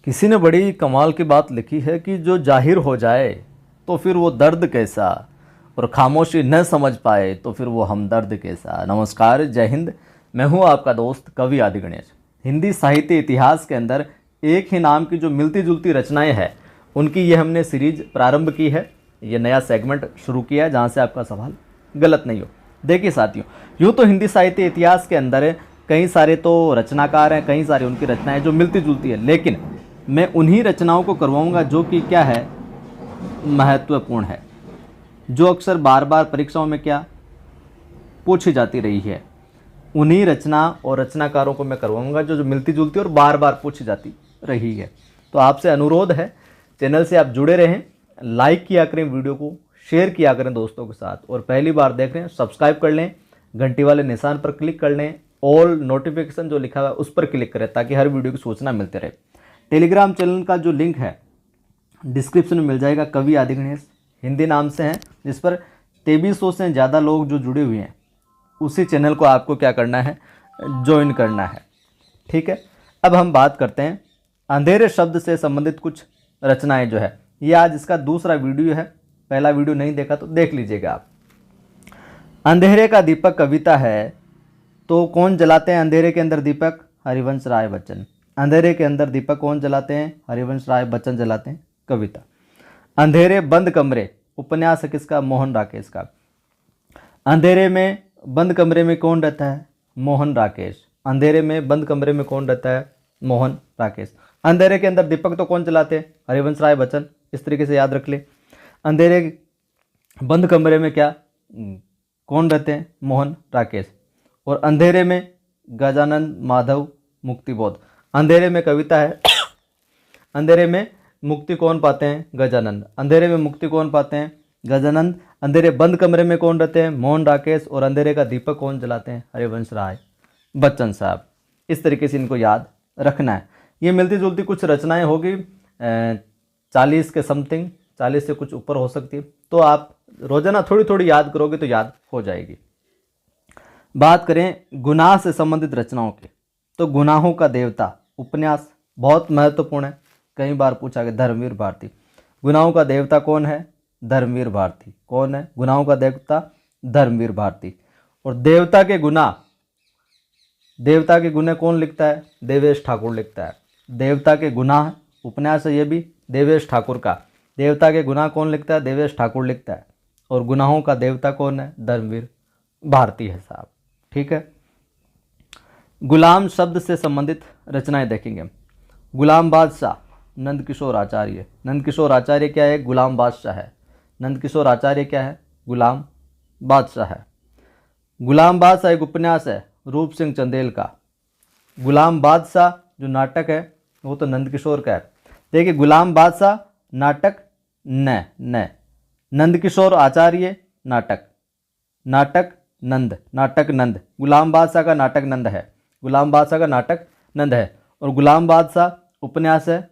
किसी ने बड़ी कमाल की बात लिखी है कि जो जाहिर हो जाए तो फिर वो दर्द कैसा, और खामोशी न समझ पाए तो फिर वो हमदर्द कैसा। नमस्कार, जय हिंद। मैं हूँ आपका दोस्त कवि आदि गणेश। हिंदी साहित्य इतिहास के अंदर एक ही नाम की जो मिलती जुलती रचनाएं हैं उनकी ये हमने सीरीज प्रारंभ की है। ये नया सेगमेंट शुरू किया है जहाँ से आपका सवाल गलत नहीं हो। देखिए साथियों, यूँ तो हिंदी साहित्य इतिहास के अंदर कई सारे तो रचनाकार हैं, कई सारी उनकी रचनाएं जो मिलती जुलती है, लेकिन मैं उन्हीं रचनाओं को करवाऊंगा जो कि क्या है, महत्वपूर्ण है, जो अक्सर बार बार परीक्षाओं में क्या पूछी जाती रही है। उन्हीं रचना और रचनाकारों को मैं करवाऊंगा जो मिलती जुलती और बार बार पूछी जाती रही है। तो आपसे अनुरोध है, चैनल से आप जुड़े रहें, लाइक किया करें वीडियो को, शेयर किया करें दोस्तों के साथ, और पहली बार देख रहे हैं सब्सक्राइब कर लें, घंटी वाले निशान पर क्लिक कर लें, ऑल नोटिफिकेशन जो लिखा हुआ है उस पर क्लिक करें ताकि हर वीडियो की सूचना मिलती रहे। टेलीग्राम चैनल का जो लिंक है डिस्क्रिप्शन में मिल जाएगा, कवि आदि गणेश हिंदी नाम से है, जिस पर 2300 से ज़्यादा लोग जो जुड़े हुए हैं। उसी चैनल को आपको क्या करना है, ज्वाइन करना है। ठीक है, अब हम बात करते हैं अंधेरे शब्द से संबंधित कुछ रचनाएं जो है। ये आज इसका दूसरा वीडियो है, पहला वीडियो नहीं देखा तो देख लीजिएगा आप। अंधेरे का दीपक कविता है, तो कौन जलाते हैं अंधेरे के अंदर दीपक? हरिवंश राय बच्चन। अंधेरे के अंदर दीपक कौन जलाते हैं? हरिवंश राय बच्चन जलाते हैं। कविता। अंधेरे बंद कमरे उपन्यास किसका? मोहन राकेश का। अंधेरे में बंद कमरे में कौन रहता है? मोहन राकेश। अंधेरे में बंद कमरे में कौन रहता है? मोहन राकेश। अंधेरे के अंदर दीपक तो कौन जलाते हैं? हरिवंश राय बच्चन। इस तरीके से याद रख ले। अंधेरे बंद कमरे में क्या कौन रहते हैं? मोहन राकेश। और अंधेरे में गजानन माधव मुक्तिबोध। अंधेरे में कविता है अंधेरे में मुक्ति कौन पाते हैं? गजानंद। अंधेरे में मुक्ति कौन पाते हैं? गजानंद। अंधेरे बंद कमरे में कौन रहते हैं? मोहन राकेश। और अंधेरे का दीपक कौन जलाते हैं? हरिवंश राय बच्चन साहब। इस तरीके से इनको याद रखना है। ये मिलती जुलती कुछ रचनाएं होगी, 40 के समथिंग, 40 से कुछ ऊपर हो सकती है। तो आप रोजाना थोड़ी थोड़ी याद करोगे तो याद हो जाएगी। बात करें गुनाह से संबंधित रचनाओं की, तो गुनाहों का देवता उपन्यास बहुत महत्वपूर्ण है, कई बार पूछा गया। धर्मवीर भारती। गुनाहों का देवता कौन है? धर्मवीर भारती। कौन है गुनाहों का देवता? धर्मवीर भारती। और देवता के गुनाह कौन लिखता है? देवेश ठाकुर लिखता है। देवता के गुनाह उपन्यास है, ये भी देवेश ठाकुर का। देवता के गुनाह कौन लिखता है? देवेश ठाकुर लिखता है। और गुनाहों का देवता कौन है? धर्मवीर भारती है साहब। ठीक है, गुलाम शब्द से संबंधित रचनाएं देखेंगे। गुलाम बादशाह नंदकिशोर आचार्य। नंदकिशोर आचार्य क्या है? गुलाम बादशाह है। नंदकिशोर आचार्य क्या है? गुलाम बादशाह है। गुलाम बादशाह एक उपन्यास है रूप सिंह चंदेल का। गुलाम बादशाह जो नाटक है वो तो नंदकिशोर का है। देखिए, गुलाम बादशाह नाटक न नंदकिशोर आचार्य नाटक नंद। गुलाम बादशाह का नाटक नंद है। गुलाम बादशाह का नाटक नंद है। और गुलाम बादशाह उपन्यास है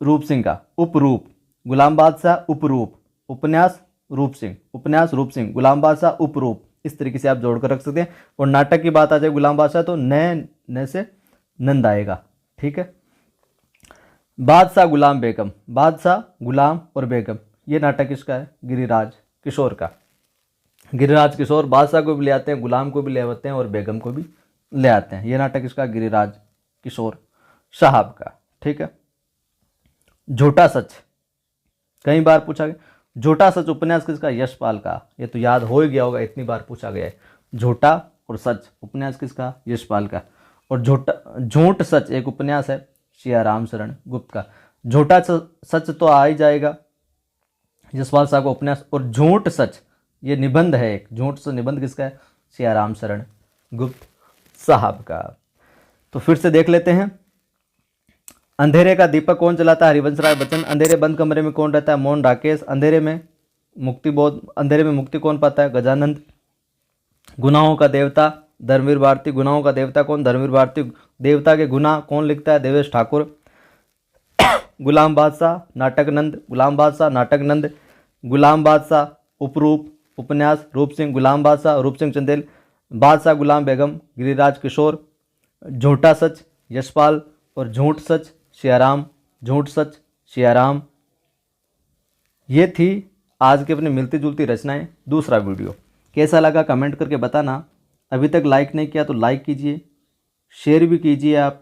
रूप सिंह का। उपरूप। गुलाम बादशाह उपरूप। उपन्यास रूप सिंह। उपन्यास रूप सिंह। गुलाम बादशाह उपरूप। इस तरीके से आप जोड़कर रख सकते हैं। और नाटक की बात आ जाए गुलाम बादशाह तो न से नंद आएगा। ठीक है। बादशाह गुलाम बेगम। बादशाह गुलाम और बेगम, ये नाटक किसका है? गिरिराज किशोर का। गिरिराज किशोर बादशाह को भी ले आते हैं, गुलाम को भी ले आते हैं और बेगम को भी ले आते हैं। ये नाटक किसका? गिरिराज किशोर साहब का। ठीक है। झूठा सच, कई बार पूछा गया। झूठा सच उपन्यास किसका? यशपाल का। ये तो याद हो ही गया होगा, इतनी बार पूछा गया है। झूठा और सच उपन्यास किसका? यशपाल का। और झूठ सच एक उपन्यास है सियाराम शरण गुप्त का। झूठा सच तो आ ही जाएगा, यशपाल साहब का उपन्यास। और झूठ सच ये निबंध है एक। झूठ सच निबंध किसका है? सियाराम शरण गुप्त साहब का। तो फिर से देख लेते हैं। अंधेरे का दीपक कौन जलाता है? हरिवंश राय बच्चन। अंधेरे बंद कमरे में कौन रहता है? मोहन राकेश। अंधेरे में मुक्ति कौन पाता है? गजानंद। गुनाहों का देवता धर्मवीर भारती। गुनाहों का देवता कौन? धर्मवीर भारती। देवता के गुनाह कौन लिखता है? देवेश ठाकुर। गुलाम बादशाह नाटक नंद। गुलाम बादशाह नाटक नंद। गुलाम बादशाह उपरूप उपन्यास रूप सिंह। गुलाम बादशाह रूप सिंह चंदेल। बादशाह गुलाम बेगम गिरिराज किशोर। झूठा सच यशपाल। और झूठ सच सियाराम झूठ सच, सियाराम। ये थी आज की अपनी मिलती जुलती रचनाएं। दूसरा वीडियो कैसा लगा कमेंट करके बताना। अभी तक लाइक नहीं किया तो लाइक कीजिए, शेयर भी कीजिए आप,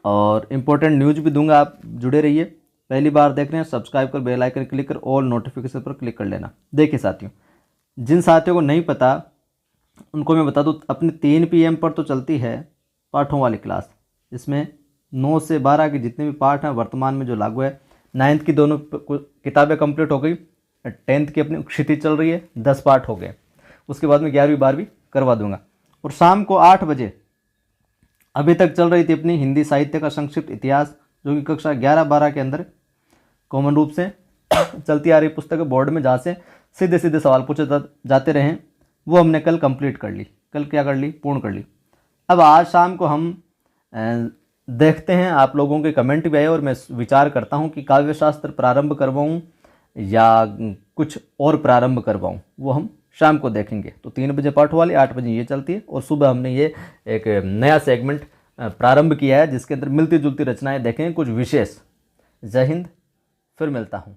और इम्पोर्टेंट न्यूज़ भी दूंगा, आप जुड़े रहिए। पहली बार देख रहे हैं सब्सक्राइब कर, बेल आइकन क्लिक कर, ऑल नोटिफिकेशन पर क्लिक कर लेना। देखिए साथियों, जिन साथियों को नहीं पता उनको मैं बता दूं, अपने 3 PM पर तो चलती है पाठों वाली क्लास, जिसमें 9 से 12 के जितने भी पाठ हैं वर्तमान में जो लागू है। 9th की दोनों किताबें कंप्लीट हो गई, 10th की अपनी क्षितिज चल रही है, 10 पाठ हो गए। उसके बाद में 11वीं 12वीं करवा दूंगा। और शाम को 8 बजे अभी तक चल रही थी अपनी हिंदी साहित्य का संक्षिप्त इतिहास, जो कि कक्षा 11-12 के अंदर कॉमन रूप से चलती आ रही पुस्तक बोर्ड में, जहाँ से सीधे सीधे सवाल पूछे जाते रहे, वो हमने कल कंप्लीट कर ली। कल क्या कर ली? पूर्ण कर ली। अब आज शाम को हम देखते हैं, आप लोगों के कमेंट भी आए और मैं विचार करता हूं कि काव्य शास्त्र प्रारंभ करवाऊं या कुछ और प्रारंभ करवाऊं, वो हम शाम को देखेंगे। तो 3 बजे पाठ वाली, 8 बजे ये चलती है, और सुबह हमने ये एक नया सेगमेंट प्रारंभ किया है जिसके अंदर मिलती जुलती रचनाएं देखेंगे, कुछ विशेष। जय हिंद, फिर मिलता हूँ।